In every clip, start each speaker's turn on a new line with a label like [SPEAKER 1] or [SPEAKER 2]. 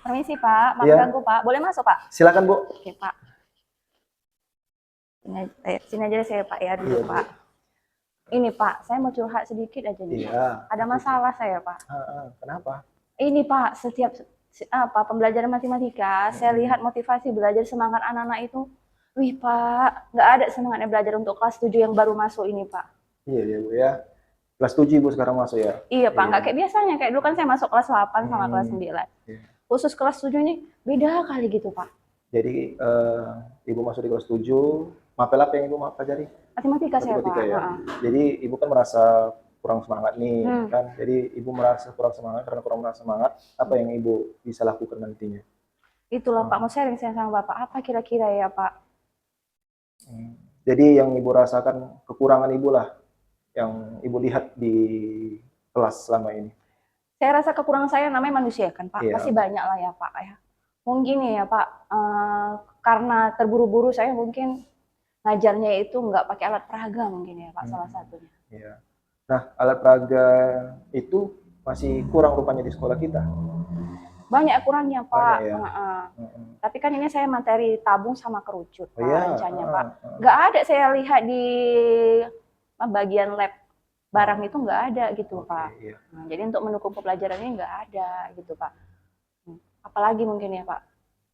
[SPEAKER 1] Permisi Pak, maaf
[SPEAKER 2] Iya,
[SPEAKER 1] ganggu Pak. Boleh masuk Pak?
[SPEAKER 2] silakan Bu.
[SPEAKER 1] Oke Pak. Sini aja saya Pak ya
[SPEAKER 2] Iya
[SPEAKER 1] dulu
[SPEAKER 2] Bu.
[SPEAKER 1] Pak. Ini Pak, saya mau curhat sedikit aja nih Pak.
[SPEAKER 2] Iya.
[SPEAKER 1] Ada masalah saya Pak.
[SPEAKER 2] Kenapa?
[SPEAKER 1] Ini Pak, setiap pembelajaran matematika, saya lihat motivasi belajar semangat anak-anak itu. Wih Pak, nggak ada semangatnya belajar untuk kelas 7 yang baru masuk ini Pak.
[SPEAKER 2] Iya ya Bu ya. Kelas 7 Ibu sekarang masuk ya?
[SPEAKER 1] Iya Pak,
[SPEAKER 2] Iya.
[SPEAKER 1] nggak kayak biasanya. Kayak dulu kan saya masuk kelas 8 sama kelas 9.
[SPEAKER 2] Iya.
[SPEAKER 1] Khusus kelas 7 ini beda kali gitu Pak.
[SPEAKER 2] Jadi Ibu masuk di kelas 7, mapel apa yang Ibu pelajari?
[SPEAKER 1] Matematika saya Pak.
[SPEAKER 2] Matematika ya. Jadi Ibu kan merasa kurang semangat nih, kan? Jadi Ibu merasa kurang semangat, karena kurang merasa semangat, apa yang Ibu bisa lakukan nantinya?
[SPEAKER 1] Itulah Pak, mau sharing saya sama Bapak. Apa kira-kira ya Pak?
[SPEAKER 2] Jadi yang Ibu rasakan kekurangan Ibu lah, yang Ibu lihat di kelas selama ini.
[SPEAKER 1] Saya rasa kekurangan saya namanya manusia kan Pak,
[SPEAKER 2] Iya.
[SPEAKER 1] pasti banyak lah ya Pak ya. Mungkin ya Pak, karena terburu-buru saya mungkin ngajarnya itu nggak pakai alat peraga mungkin ya Pak, salah satunya.
[SPEAKER 2] Iya. Nah, alat peraga itu masih kurang rupanya di sekolah kita.
[SPEAKER 1] Banyak kurangnya Pak.
[SPEAKER 2] Banyak ya?
[SPEAKER 1] Tapi kan ini saya materi tabung sama kerucut Pak,
[SPEAKER 2] Iya.
[SPEAKER 1] rencananya Pak. Nggak ada saya lihat di bagian lab barang itu nggak ada gitu Pak.
[SPEAKER 2] Iya.
[SPEAKER 1] Nah, jadi untuk mendukung pembelajarannya nggak ada gitu Pak. Apalagi mungkin ya Pak.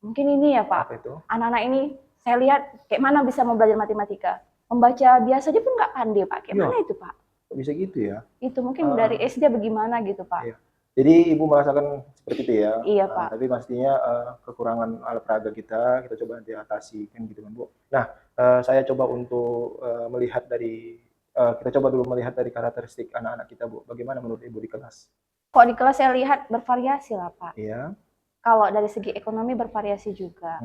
[SPEAKER 1] Mungkin ini ya Pak.
[SPEAKER 2] Apa itu?
[SPEAKER 1] Anak-anak ini saya lihat kayak mana bisa mau belajar matematika. Membaca biasa aja pun nggak pandai Pak. Kayak mana itu Pak?
[SPEAKER 2] Kok bisa gitu ya?
[SPEAKER 1] Itu mungkin dari SD bagaimana gitu Pak.
[SPEAKER 2] Iya. Jadi Ibu merasakan seperti itu ya?
[SPEAKER 1] Iya Pak.
[SPEAKER 2] Tapi pastinya kekurangan alat peraga kita coba nanti atasi kan gitu kan Bu. Nah, saya coba untuk melihat dari kita coba dulu melihat dari karakteristik anak-anak kita Bu. Bagaimana menurut Ibu di kelas?
[SPEAKER 1] Kok di kelas saya lihat bervariasi lah Pak.
[SPEAKER 2] Iya.
[SPEAKER 1] Kalau dari segi ekonomi bervariasi juga.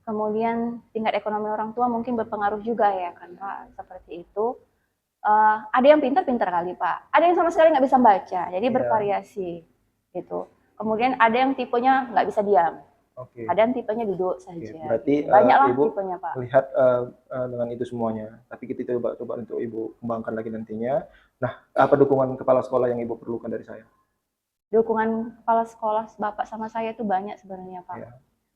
[SPEAKER 1] Kemudian tingkat ekonomi orang tua mungkin berpengaruh juga ya kan Pak. Seperti itu. Ada yang pintar-pintar kali Pak. Ada yang sama sekali nggak bisa baca. Jadi bervariasi gitu. Kemudian ada yang tipenya nggak bisa diam.
[SPEAKER 2] Oke.
[SPEAKER 1] Ada yang tipenya duduk saja.
[SPEAKER 2] Berarti
[SPEAKER 1] Banyaklah
[SPEAKER 2] Ibu
[SPEAKER 1] tipenya Pak.
[SPEAKER 2] lihat dengan itu semuanya. Tapi kita coba untuk Ibu kembangkan lagi nantinya. Nah, apa dukungan kepala sekolah yang Ibu perlukan dari saya?
[SPEAKER 1] Dukungan kepala sekolah Bapak sama saya itu banyak sebenarnya Pak.
[SPEAKER 2] Ya.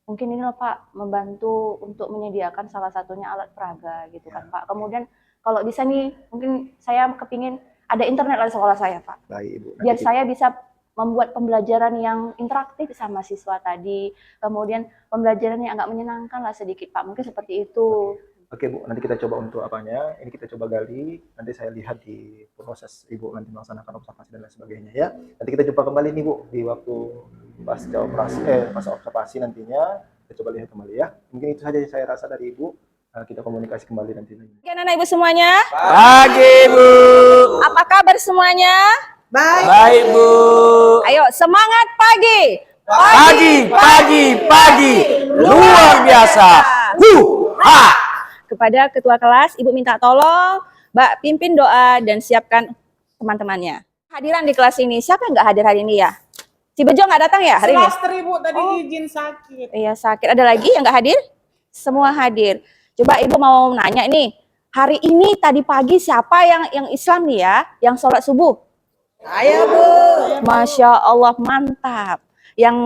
[SPEAKER 1] Mungkin ini loh Pak, membantu untuk menyediakan salah satunya alat peraga gitu kan Pak. Kemudian kalau bisa nih, mungkin saya kepingin ada internet di sekolah saya Pak.
[SPEAKER 2] Baik Ibu.
[SPEAKER 1] Biar saya bisa membuat pembelajaran yang interaktif sama siswa tadi. Kemudian pembelajaran yang agak menyenangkan lah sedikit Pak. Mungkin seperti itu.
[SPEAKER 2] Oke Bu, nanti kita coba untuk apanya, ini kita coba gali, nanti saya lihat di proses Ibu nanti melaksanakan observasi dan lain sebagainya ya. Nanti kita coba kembali nih Bu, di waktu pas observasi nantinya, kita coba lihat kembali ya. Mungkin itu saja yang saya rasa dari Ibu, kita komunikasi kembali nanti.
[SPEAKER 1] Oke anak-anak Ibu semuanya.
[SPEAKER 3] Pagi Bu.
[SPEAKER 1] Apa kabar semuanya?
[SPEAKER 3] Baik Bu.
[SPEAKER 1] Ayo semangat pagi.
[SPEAKER 3] Pagi. Luar biasa. Ha.
[SPEAKER 1] Kepada ketua kelas, Ibu minta tolong Mbak pimpin doa dan siapkan teman-temannya. Hadiran di kelas ini, siapa yang nggak hadir hari ini ya? Si Bejo nggak datang ya hari ini?
[SPEAKER 4] Ibu tadi izin sakit.
[SPEAKER 1] Iya sakit. Ada lagi yang nggak hadir? Semua hadir. Coba Ibu mau nanya nih, hari ini tadi pagi siapa yang Islam nih ya, yang sholat subuh?
[SPEAKER 4] Saya Bu.
[SPEAKER 1] Masya Allah mantap. Yang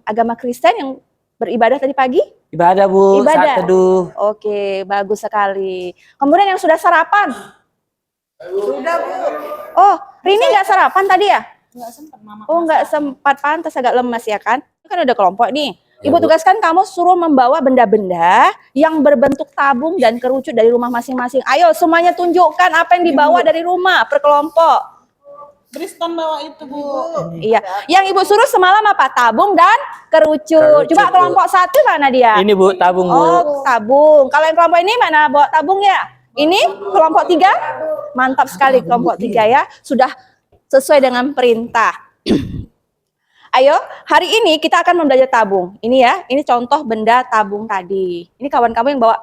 [SPEAKER 1] agama Kristen yang beribadah tadi pagi?
[SPEAKER 3] Ibadah Bu,
[SPEAKER 1] Ibadah.
[SPEAKER 3] saat teduh.
[SPEAKER 1] Oke, bagus sekali. Kemudian yang sudah sarapan?
[SPEAKER 4] Sudah Bu.
[SPEAKER 1] Oh, Rini nggak sarapan tadi ya?
[SPEAKER 4] Nggak sempat Mama.
[SPEAKER 1] Oh, nggak sempat, pantas agak lemas ya kan? Ini kan udah kelompok nih. Ibu tugaskan kamu suruh membawa benda-benda yang berbentuk tabung dan kerucut dari rumah masing-masing. Ayo semuanya tunjukkan apa yang dibawa dari rumah per kelompok.
[SPEAKER 4] Tristan bawa itu Bu.
[SPEAKER 1] Iya, yang Ibu suruh semalam apa? Tabung dan kerucut. Coba kelompok satu mana dia?
[SPEAKER 3] Ini Bu, tabung Bu.
[SPEAKER 1] Oh, tabung. Kalau yang kelompok ini mana bawa tabung ya? Ini kelompok 3? Mantap sekali kelompok 3 ya. Sudah sesuai dengan perintah. Ayo, hari ini kita akan membelajar tabung. Ini ya, ini contoh benda tabung tadi. Ini kawan-kamu yang bawa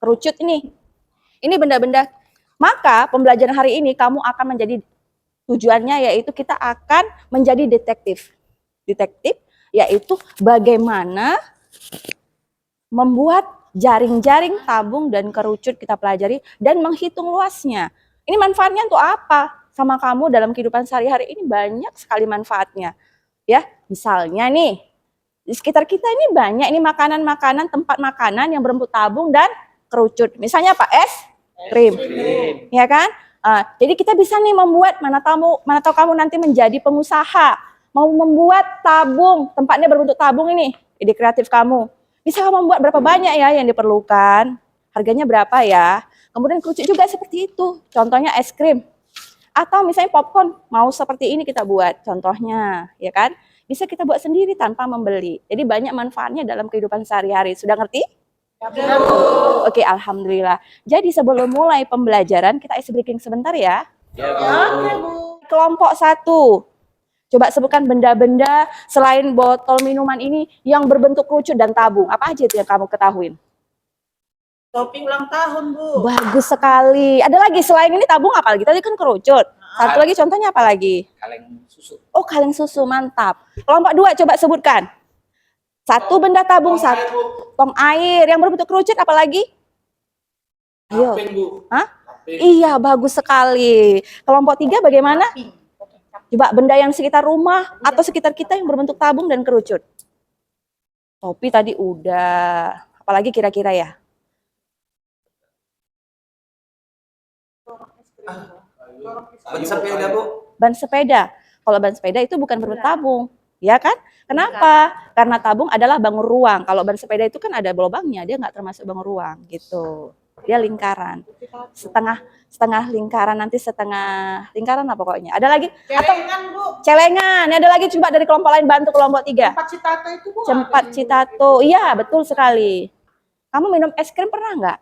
[SPEAKER 1] kerucut ini. Ini benda-benda. Maka pembelajaran hari ini kamu akan menjadi tujuannya yaitu kita akan menjadi detektif. Detektif yaitu bagaimana membuat jaring-jaring tabung dan kerucut kita pelajari dan menghitung luasnya. Ini manfaatnya untuk apa? Sama kamu dalam kehidupan sehari-hari ini banyak sekali manfaatnya. Ya, misalnya nih, Di sekitar kita ini banyak ini makanan-makanan, tempat makanan yang berbentuk tabung dan kerucut. Misalnya apa? Es krim. Ya kan? Jadi kita bisa nih membuat, mana tahu kamu nanti menjadi pengusaha, mau membuat tabung, tempatnya berbentuk tabung ini, ide kreatif kamu. Bisa kamu membuat berapa banyak ya yang diperlukan? Harganya berapa ya? Kemudian kerucut juga seperti itu. Contohnya es krim. Atau misalnya popcorn, mau seperti ini kita buat contohnya, ya kan? Bisa kita buat sendiri tanpa membeli. Jadi banyak manfaatnya dalam kehidupan sehari-hari. Sudah ngerti? Oke, alhamdulillah. Jadi sebelum mulai pembelajaran, kita icebreaking breaking sebentar ya. Kelompok 1. Coba sebutkan benda-benda selain botol minuman ini yang berbentuk kerucut dan tabung. Apa aja itu yang kamu ketahuin?
[SPEAKER 4] Topi ulang tahun, Bu.
[SPEAKER 1] Bagus sekali. Ada lagi selain ini tabung apa lagi? Tadi kan kerucut. Satu lagi contohnya apa lagi?
[SPEAKER 3] Kaleng susu.
[SPEAKER 1] Oh, kaleng susu, mantap. Kelompok 2 coba sebutkan. 1 benda tabung, 1 tong air yang berbentuk kerucut, apa lagi? Ayo. Hah? Iya, bagus sekali. Kelompok 3 bagaimana? Coba benda yang sekitar rumah atau sekitar kita yang berbentuk tabung dan kerucut. Topi tadi udah. Apalagi kira-kira ya?
[SPEAKER 3] Ban sepeda, Bu.
[SPEAKER 1] Ban sepeda. Kalau ban sepeda itu bukan berbentuk tabung, ya kan? Kenapa? Karena tabung adalah bangun ruang. Kalau ban sepeda itu kan ada lubangnya, dia nggak termasuk bangun ruang, gitu. Dia lingkaran, setengah lingkaran, nanti setengah lingkaran lah pokoknya. Ada lagi?
[SPEAKER 4] Celengan, Bu.
[SPEAKER 1] Celengan. Ada lagi coba dari kelompok lain, bantu kelompok 3.
[SPEAKER 4] Cempat citato itu, Bu.
[SPEAKER 1] Cempat citato. Iya, betul sekali. Kamu minum es krim pernah nggak?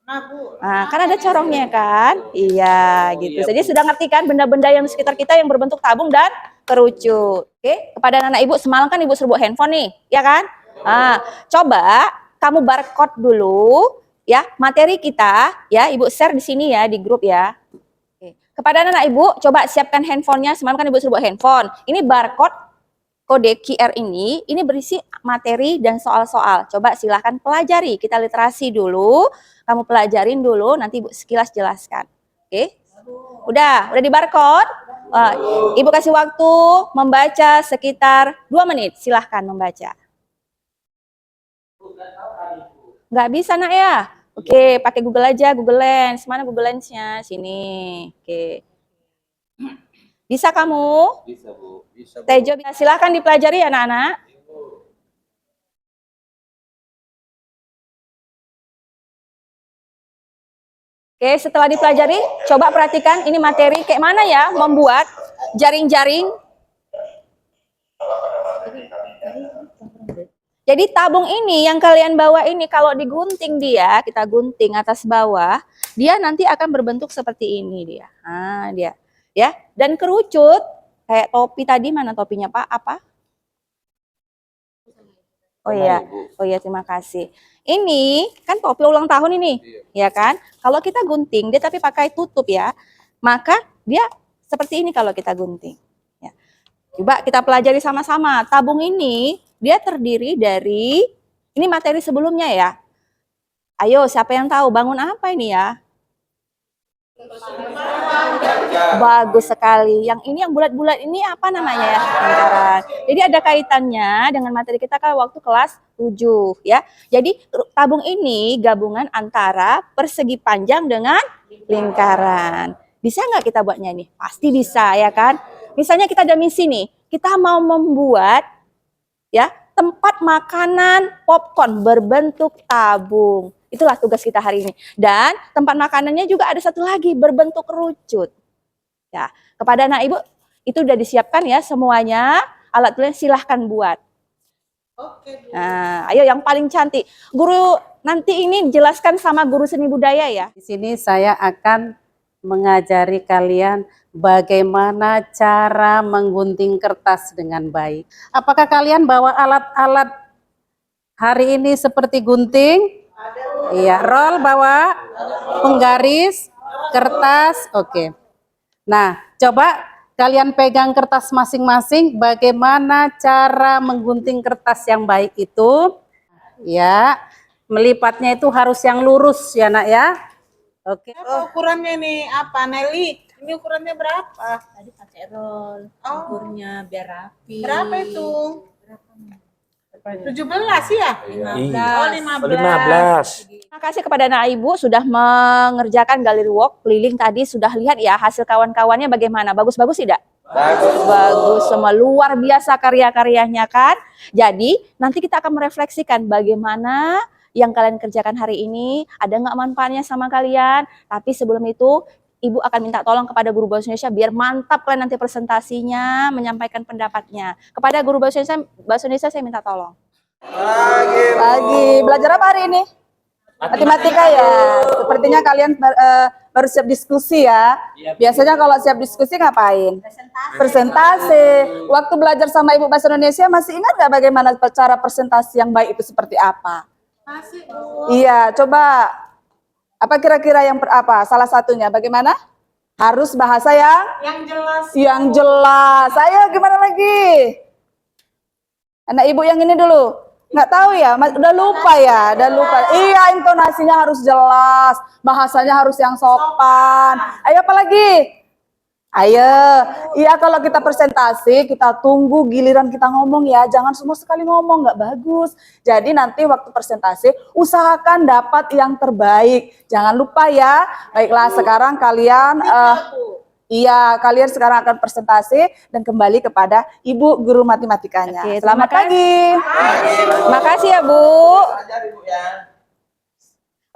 [SPEAKER 4] Nah, Bu.
[SPEAKER 1] Nah, kan ada corongnya kan? Iya, gitu. Jadi sudah ngerti kan benda-benda yang di sekitar kita yang berbentuk tabung dan kerucut. Oke, kepada anak ibu, semalam kan ibu suruh bawa handphone nih, ya kan? Coba kamu barcode dulu ya materi kita ya, ibu share di sini ya di grup ya. Oke. Kepada anak ibu, coba siapkan handphonenya. Semalam kan ibu suruh bawa handphone. Ini barcode kode QR ini berisi materi dan soal-soal. Coba silahkan pelajari. Kita literasi dulu. Kamu pelajarin dulu, nanti ibu sekilas jelaskan. Oke? Udah di barcode. Ibu kasih waktu membaca sekitar 2 menit. Silahkan membaca. Nggak bisa nak ya? Oke, pakai Google aja, Google Lens. Mana Google Lens-nya? Sini. Oke. Bisa kamu?
[SPEAKER 3] Bisa, Bu. Bisa, Bu.
[SPEAKER 1] Tejo, silahkan dipelajari anak-anak. Oke, setelah dipelajari, coba perhatikan ini materi kayak mana ya membuat jaring-jaring. Jadi tabung ini yang kalian bawa ini kalau digunting dia, kita gunting atas bawah, dia nanti akan berbentuk seperti ini dia. Dia. Ya, dan kerucut kayak topi tadi, mana topinya Pak? Apa? Oh iya, terima kasih. Ini kan topi ulang tahun ini, ya kan? Kalau kita gunting, dia tapi pakai tutup ya, maka dia seperti ini kalau kita gunting. Ya. Coba kita pelajari sama-sama. Tabung ini dia terdiri dari, ini materi sebelumnya ya. Ayo, siapa yang tahu bangun apa ini ya? Bagus sekali. Yang ini yang bulat-bulat ini apa namanya ya? Lingkaran. Jadi ada kaitannya dengan materi kita kan waktu kelas 7 ya. Jadi tabung ini gabungan antara persegi panjang dengan lingkaran. Bisa nggak kita buatnya nih? Pasti bisa ya kan? Misalnya kita ada misi nih, kita mau membuat ya tempat makanan popcorn berbentuk tabung. Itulah tugas kita hari ini. Dan tempat makanannya juga ada satu lagi berbentuk kerucut. Ya, kepada anak ibu itu udah disiapkan ya semuanya. Alat tulis silahkan buat.
[SPEAKER 4] Oke, Bu.
[SPEAKER 1] Nah, ayo yang paling cantik. Guru nanti ini jelaskan sama guru seni budaya ya.
[SPEAKER 5] Di sini saya akan mengajari kalian bagaimana cara menggunting kertas dengan baik. Apakah kalian bawa alat-alat hari ini seperti gunting? Iya, roll bawa, penggaris, kertas, oke. Nah, coba kalian pegang kertas masing-masing, bagaimana cara menggunting kertas yang baik itu. Ya, melipatnya itu harus yang lurus ya nak ya. Oke.
[SPEAKER 4] Apa ukurannya nih? Apa, Nelly? Ini ukurannya berapa?
[SPEAKER 6] Tadi pakai roll,
[SPEAKER 4] Oh.
[SPEAKER 6] ukurnya biar rapi.
[SPEAKER 4] Berapa itu?
[SPEAKER 5] berapanya?
[SPEAKER 4] 17 ya? Oh, 15.
[SPEAKER 1] Terima kasih kepada anak ibu sudah mengerjakan gallery walk keliling tadi, sudah lihat ya hasil kawan-kawannya bagaimana, bagus-bagus tidak? Bagus semua, luar biasa karya-karyanya kan. Jadi nanti kita akan merefleksikan bagaimana yang kalian kerjakan hari ini, ada nggak manfaatnya sama kalian. Tapi sebelum itu Ibu akan minta tolong kepada guru bahasa Indonesia biar mantap kalian nanti presentasinya, menyampaikan pendapatnya. Kepada guru bahasa Indonesia saya minta tolong.
[SPEAKER 6] Pagi. Belajar apa hari ini? Matematika ya. Sepertinya kalian baru siap diskusi ya. Biasanya kalau siap diskusi ngapain? Presentasi. Waktu belajar sama Ibu Bahasa Indonesia masih ingat nggak bagaimana cara presentasi yang baik itu seperti apa?
[SPEAKER 4] Masih, Bu.
[SPEAKER 6] Iya, coba apa kira-kira yang apa? Salah satunya bagaimana? Harus bahasa
[SPEAKER 4] Yang jelas.
[SPEAKER 6] yang jelas. Ayo gimana lagi? Anak ibu yang ini dulu. Nggak tahu ya, udah lupa ya, udah lupa. Iya, intonasinya harus jelas, bahasanya harus yang sopan. Ayo apa lagi? Ayo, iya kalau kita presentasi, kita tunggu giliran kita ngomong ya. Jangan semua sekali ngomong, nggak bagus. Jadi nanti waktu presentasi, usahakan dapat yang terbaik. Jangan lupa ya. Baiklah, sekarang kalian, kalian sekarang akan presentasi dan kembali kepada Ibu Guru Matematikanya.
[SPEAKER 1] Oke,
[SPEAKER 6] Selamat
[SPEAKER 1] terima
[SPEAKER 6] pagi.
[SPEAKER 1] Terima kasih ya Bu.
[SPEAKER 3] Ajar Ibu ya.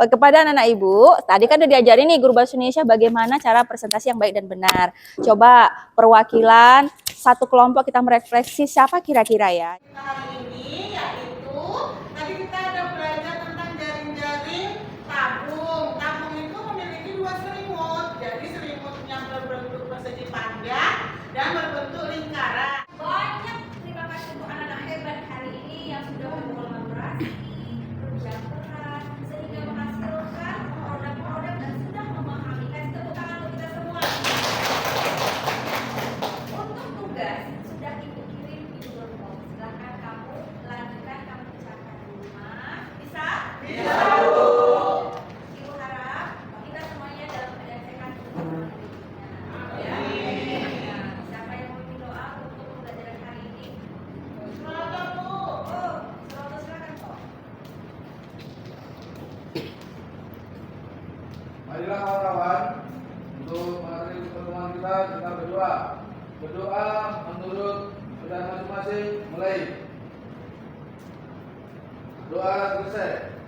[SPEAKER 1] Kepada anak-anak ibu, tadi kan udah diajarin nih guru bahasa Indonesia bagaimana cara presentasi yang baik dan benar. Coba perwakilan satu kelompok kita merefleksi siapa kira-kira ya.
[SPEAKER 4] Hari ini yaitu tadi kita ada belajar tentang jaring-jaring tabung. Tabung itu memiliki 2 selimut. Jadi selimut yang berbentuk persegi panjang dan berbentuk lingkaran.
[SPEAKER 1] Banyak terima kasih untuk anak-anak hebat hari ini yang sudah berkolaborasi, bekerja keras, sehingga menghasilkan produk-produk dan sudah memahami. Kasih tepuk tangan untuk kita semua. Untuk tugas sudah ibu kirim di Google Form. Silakan kamu lanjutkan, kamu kerjakan di rumah. Bisa? Bisa. Ibu harap kita semuanya dalam keadaan sehat untuk ya. Siapa yang mau doa untuk pembelajaran hari ini? Silakan Bu. Oh, silakan kok.
[SPEAKER 7] Marilah kawan-kawan, untuk mengakhiri pertemuan kita berdoa. Berdoa menurut pilihan masing-masing, mulai. Doa selesai.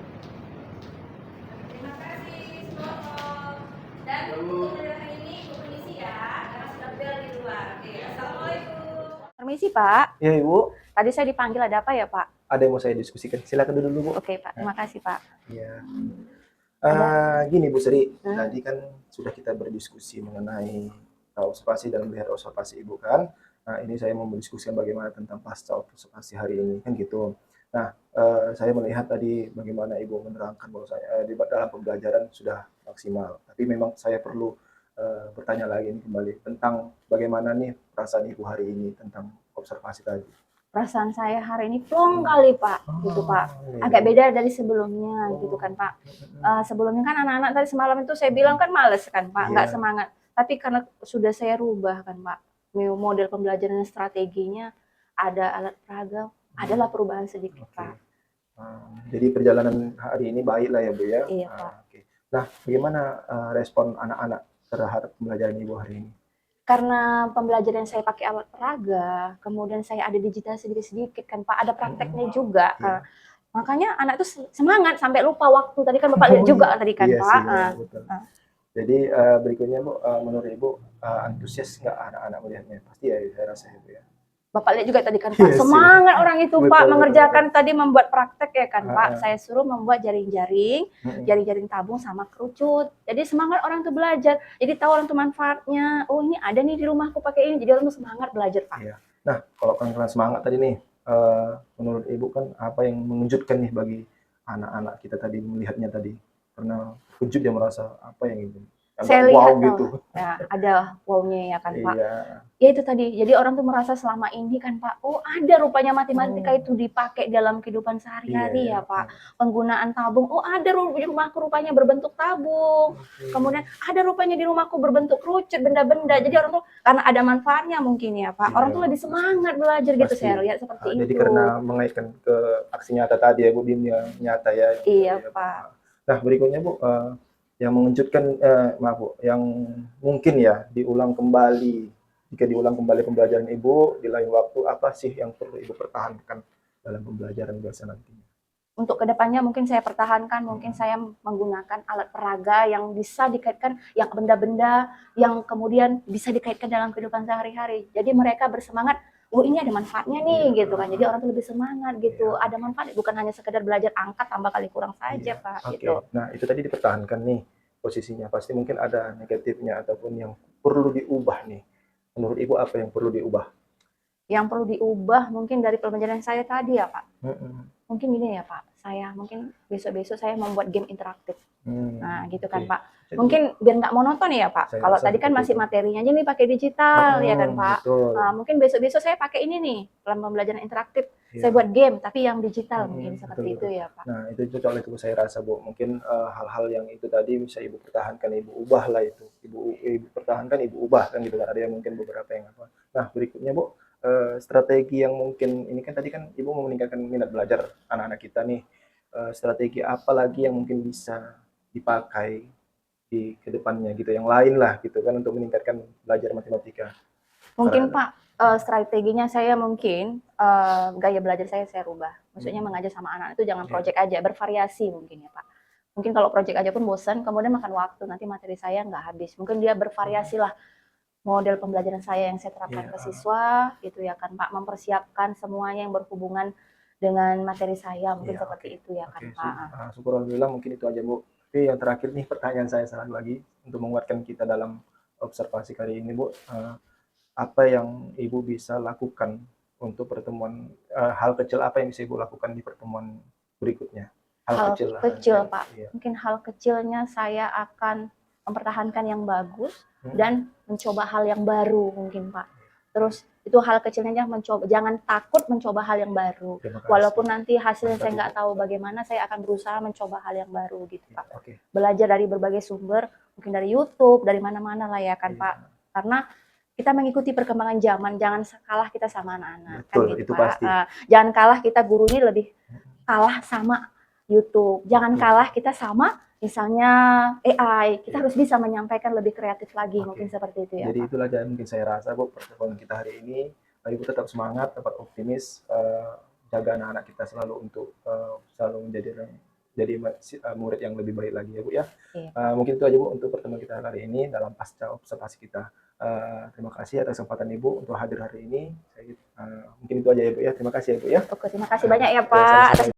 [SPEAKER 1] Terima kasih semuanya. Dan untuk pembelajaran hari ini ibu permisi ya, karena sudah bel di luar. Oke, assalamualaikum. Permisi Pak.
[SPEAKER 2] Ya Ibu,
[SPEAKER 1] Tadi saya dipanggil ada apa ya Pak?
[SPEAKER 2] ada yang mau saya diskusikan. Silakan dulu Bu.
[SPEAKER 1] Oke Pak, terima kasih Pak.
[SPEAKER 2] Iya. Gini Bu Sri, tadi kan sudah kita berdiskusi mengenai observasi dan melihat observasi Ibu kan. Nah ini saya mau mendiskusikan bagaimana tentang pasca observasi hari ini kan gitu. Nah saya melihat tadi bagaimana Ibu menerangkan bahwa saya di dalam pembelajaran sudah maksimal. Tapi memang saya perlu bertanya lagi nih kembali tentang bagaimana nih perasaan Ibu hari ini tentang observasi tadi.
[SPEAKER 1] Perasaan saya hari ini plong kali Pak, gitu Pak.
[SPEAKER 2] Iya.
[SPEAKER 1] Agak beda dari sebelumnya gitu kan Pak. Sebelumnya kan anak-anak tadi semalam itu saya bilang kan males kan Pak, nggak
[SPEAKER 2] Iya.
[SPEAKER 1] semangat. Tapi karena sudah saya rubah kan Pak, model pembelajaran dan strateginya, ada alat peraga, adalah perubahan sedikit
[SPEAKER 2] Oke.
[SPEAKER 1] Pak.
[SPEAKER 2] Jadi perjalanan hari ini baik lah ya Bu ya.
[SPEAKER 1] Iya, Pak.
[SPEAKER 2] Oke. Nah bagaimana respon anak-anak terhadap pembelajaran Ibu hari ini?
[SPEAKER 1] Karena pembelajaran saya pakai alat peraga, kemudian saya ada digital sedikit-sedikit kan Pak, ada prakteknya juga.
[SPEAKER 2] Iya.
[SPEAKER 1] Makanya anak itu semangat sampai lupa waktu. Tadi kan Bapak lihat juga tadi kan
[SPEAKER 2] Iya
[SPEAKER 1] Pak.
[SPEAKER 2] sih, iya, betul. Jadi berikutnya Bu, menurut Ibu antusias nggak anak-anak melihatnya? Pasti ya, saya rasa itu ya.
[SPEAKER 1] Bapak lihat juga tadi kan Pak,
[SPEAKER 2] Iya sih.
[SPEAKER 1] semangat orang itu
[SPEAKER 2] Betul,
[SPEAKER 1] Pak
[SPEAKER 2] betul,
[SPEAKER 1] mengerjakan tadi membuat praktek ya kan Pak.
[SPEAKER 2] Ah.
[SPEAKER 1] Saya suruh membuat jaring-jaring, jaring-jaring tabung sama kerucut. Jadi semangat orang tuh belajar. Jadi tahu orang tuh manfaatnya. Oh ini ada nih di rumahku pakai ini. Jadi orang tuh semangat belajar Pak.
[SPEAKER 2] Iya. Nah, kalau kan semangat tadi nih, menurut Ibu kan apa yang mengejutkan nih bagi anak-anak kita tadi melihatnya tadi? Karena kejut dia merasa apa yang itu?
[SPEAKER 1] Saya
[SPEAKER 2] agak wow
[SPEAKER 1] lihat
[SPEAKER 2] gitu.
[SPEAKER 1] ya, ada wow-nya ya kan Pak.
[SPEAKER 2] Iya.
[SPEAKER 1] Ya itu tadi, jadi orang tuh merasa selama ini kan Pak, oh ada rupanya matematika itu dipakai dalam kehidupan sehari-hari
[SPEAKER 2] Iya,
[SPEAKER 1] ya Pak. Penggunaan tabung, oh ada di rumahku rupanya berbentuk tabung. Kemudian ada rupanya di rumahku berbentuk kerucut, benda-benda. Jadi orang tuh karena ada manfaatnya mungkin ya Pak. Orang
[SPEAKER 2] Iya,
[SPEAKER 1] tuh lebih semangat belajar gitu,
[SPEAKER 2] pasti.
[SPEAKER 1] saya lihat seperti itu.
[SPEAKER 2] Jadi karena mengaitkan ke aksi nyata tadi ya Bu, dunia nyata ya.
[SPEAKER 1] Iya
[SPEAKER 2] Ya, Bu.
[SPEAKER 1] Pak.
[SPEAKER 2] Nah berikutnya Bu, yang mengejutkan, maaf Bu, yang mungkin ya diulang kembali, jika diulang kembali pembelajaran Ibu di lain waktu, apa sih yang perlu Ibu pertahankan dalam pembelajaran bahasa nantinya?
[SPEAKER 1] Untuk kedepannya mungkin saya pertahankan, mungkin saya menggunakan alat peraga yang bisa dikaitkan, yang benda-benda yang kemudian bisa dikaitkan dalam kehidupan sehari-hari. Jadi mereka bersemangat, oh ini ada manfaatnya nih gitu kan. Jadi orang tuh lebih semangat gitu, ada manfaat, bukan hanya sekedar belajar angkat tambah kali kurang saja
[SPEAKER 2] Iya,
[SPEAKER 1] Pak
[SPEAKER 2] oke.
[SPEAKER 1] gitu.
[SPEAKER 2] Nah itu tadi dipertahankan nih posisinya, pasti mungkin ada negatifnya ataupun yang perlu diubah nih. Menurut Ibu apa yang perlu diubah?
[SPEAKER 1] Yang perlu diubah mungkin dari pembelajaran saya tadi ya Pak.
[SPEAKER 2] Mm-mm.
[SPEAKER 1] Mungkin gini ya Pak, saya mungkin besok-besok saya membuat game interaktif. Nah gitu kan
[SPEAKER 2] Oke.
[SPEAKER 1] Pak.
[SPEAKER 2] Jadi,
[SPEAKER 1] Mungkin biar nggak monoton ya Pak.
[SPEAKER 2] Saya
[SPEAKER 1] Kalau
[SPEAKER 2] rasa
[SPEAKER 1] tadi kan
[SPEAKER 2] seperti
[SPEAKER 1] masih
[SPEAKER 2] itu.
[SPEAKER 1] materinya aja nih pakai digital ya kan Pak.
[SPEAKER 2] Betul.
[SPEAKER 1] Nah, mungkin besok-besok saya pakai ini nih dalam pembelajaran interaktif.
[SPEAKER 2] Iya.
[SPEAKER 1] Saya buat game tapi yang digital mungkin
[SPEAKER 2] Betul,
[SPEAKER 1] seperti itu
[SPEAKER 2] betul.
[SPEAKER 1] ya Pak.
[SPEAKER 2] Nah itu cocok itu saya rasa Bu. Mungkin hal-hal yang itu tadi bisa Ibu pertahankan, Ibu ubah lah itu. Ibu pertahankan, Ibu ubah kan gitu kan. Ada yang mungkin beberapa yang apa. Nah berikutnya Bu, strategi yang mungkin ini kan tadi kan Ibu mau meningkatkan minat belajar anak-anak kita nih. Strategi apa lagi yang mungkin bisa dipakai di kedepannya gitu, yang lain lah gitu kan untuk meningkatkan belajar matematika.
[SPEAKER 1] Mungkin
[SPEAKER 2] Para-
[SPEAKER 1] Pak, strateginya saya mungkin gaya belajar saya rubah. Maksudnya mengajar sama anak itu jangan
[SPEAKER 2] Iya.
[SPEAKER 1] project aja, bervariasi mungkin ya Pak. Mungkin kalau project aja pun bosan, kemudian makan waktu, nanti materi saya nggak habis. Mungkin dia bervariasi lah model pembelajaran saya yang saya terapkan
[SPEAKER 2] Iya.
[SPEAKER 1] ke siswa, gitu ya kan Pak. Mempersiapkan semuanya yang berhubungan dengan materi saya, mungkin
[SPEAKER 2] Iya,
[SPEAKER 1] seperti
[SPEAKER 2] oke.
[SPEAKER 1] itu ya kan
[SPEAKER 2] Oke,
[SPEAKER 1] Pak.
[SPEAKER 2] syukur alhamdulillah mungkin itu aja Bu. Tapi yang terakhir nih pertanyaan saya satu lagi untuk menguatkan kita dalam observasi kali ini Bu. Apa yang Ibu bisa lakukan untuk pertemuan, hal kecil apa yang bisa Ibu lakukan di pertemuan berikutnya?
[SPEAKER 1] Hal
[SPEAKER 2] Kecil lah.
[SPEAKER 1] kecil
[SPEAKER 2] Iya.
[SPEAKER 1] Pak.
[SPEAKER 2] Iya.
[SPEAKER 1] Mungkin hal kecilnya saya akan mempertahankan yang bagus dan mencoba hal yang baru mungkin Pak. Terus itu hal kecilnya mencoba, jangan takut mencoba hal yang baru.
[SPEAKER 2] Terima kasih.
[SPEAKER 1] Walaupun nanti hasilnya saya
[SPEAKER 2] Mantap,
[SPEAKER 1] nggak tahu bagaimana, saya akan berusaha mencoba hal yang baru gitu
[SPEAKER 2] Iya,
[SPEAKER 1] Pak.
[SPEAKER 2] oke.
[SPEAKER 1] Belajar dari berbagai sumber, mungkin dari YouTube, dari mana-mana lah ya kan
[SPEAKER 2] Iya.
[SPEAKER 1] Pak. Karena kita mengikuti perkembangan zaman, jangan kalah kita sama anak-anak kan
[SPEAKER 2] Betul,
[SPEAKER 1] gitu
[SPEAKER 2] itu
[SPEAKER 1] Pak.
[SPEAKER 2] pasti.
[SPEAKER 1] Jangan kalah kita guru ini lebih kalah sama YouTube. Jangan
[SPEAKER 2] Betul.
[SPEAKER 1] kalah kita sama misalnya AI. Kita harus bisa menyampaikan lebih kreatif lagi,
[SPEAKER 2] Oke.
[SPEAKER 1] mungkin seperti itu ya
[SPEAKER 2] Jadi
[SPEAKER 1] Pak.
[SPEAKER 2] itulah yang mungkin saya rasa Bu pertemuan kita hari ini. Ibu tetap semangat, tetap optimis, jaga anak-anak kita selalu untuk selalu jadi murid yang lebih baik lagi ya Bu ya.
[SPEAKER 1] Iya.
[SPEAKER 2] Mungkin itu aja Bu untuk pertemuan kita hari ini dalam pasca observasi kita. Terima kasih atas kesempatan Ibu untuk hadir hari ini. Mungkin itu aja ya Bu ya. Terima kasih ya Bu ya.
[SPEAKER 1] Oke, terima kasih banyak ya
[SPEAKER 2] Ya,
[SPEAKER 1] Pak
[SPEAKER 2] sama-sama.
[SPEAKER 1] atas